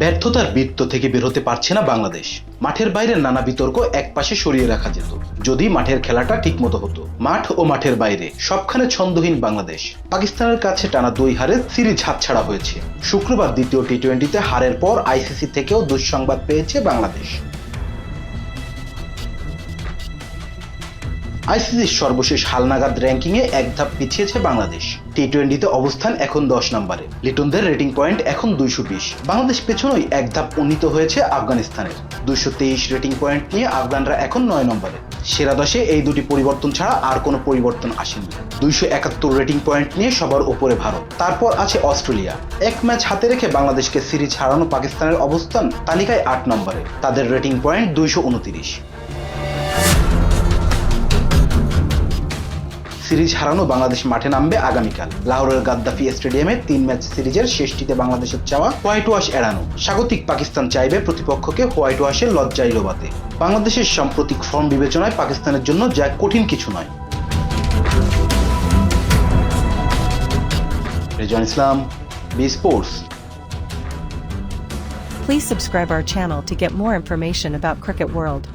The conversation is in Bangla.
ব্যর্থতার বৃত্ত থেকে বের হতে পারছে না বাংলাদেশ। মাঠের বাইরের নানা বিতর্ক একপাশে সরিয়ে রাখা যেত যদি মাঠের খেলাটা ঠিকমতো হতো। মাঠ ও মাঠের বাইরে সবখানে ছন্দহীন বাংলাদেশ। পাকিস্তানের কাছে টানা 2 হারে সিরিজ হাতছাড়া হয়েছে। শুক্রবার দ্বিতীয় টি-20তে হারের পর আইসিসি থেকেও দুঃসংবাদ পেয়েছে বাংলাদেশ। আইসিসির সর্বশেষ হালনাগাদ র্যাঙ্কিংয়ে এক ধাপ পিছিয়েছে বাংলাদেশ। টি-20তে অবস্থান এখন 10 নম্বরে। লিটনদের রেটিং পয়েন্ট এখন 220। বাংলাদেশ পেছনেই এক ধাপ উন্নীত হয়েছে আফগানিস্তানের। 223 রেটিং পয়েন্ট নিয়ে আফগানরা এখন 9 নম্বরে। সেরা 10-এ এই দুটি পরিবর্তন ছাড়া আর কোনো পরিবর্তন আসেনি। 271 রেটিং পয়েন্ট নিয়ে সবার ওপরে ভারত, তারপর আছে অস্ট্রেলিয়া। এক ম্যাচ হাতে রেখে বাংলাদেশকে সিরিজ হারানো পাকিস্তানের অবস্থান তালিকায় 8 নম্বরে, তাদের রেটিং পয়েন্ট 229। সিরিজ হারানো বাংলাদেশ মাঠে নামবে আগামীকাল। লাহোরের গাদ্দাফি স্টেডিয়ামে 3 ম্যাচ সিরিজের শেষটিতে বাংলাদেশের চাওয়া হোয়াইট ওয়াশ এড়ানো। স্বাগতিক পাকিস্তান চাইবে প্রতিপক্ষকে হোয়াইট ওয়াশের লজ্জায় লোবাতে। বাংলাদেশের সাম্প্রতিক ফর্ম বিবেচনায় পাকিস্তানের জন্য যা কঠিন কিছু নয়। Rezon Islam, B Sports. Please subscribe our channel to get more information about Cricket World.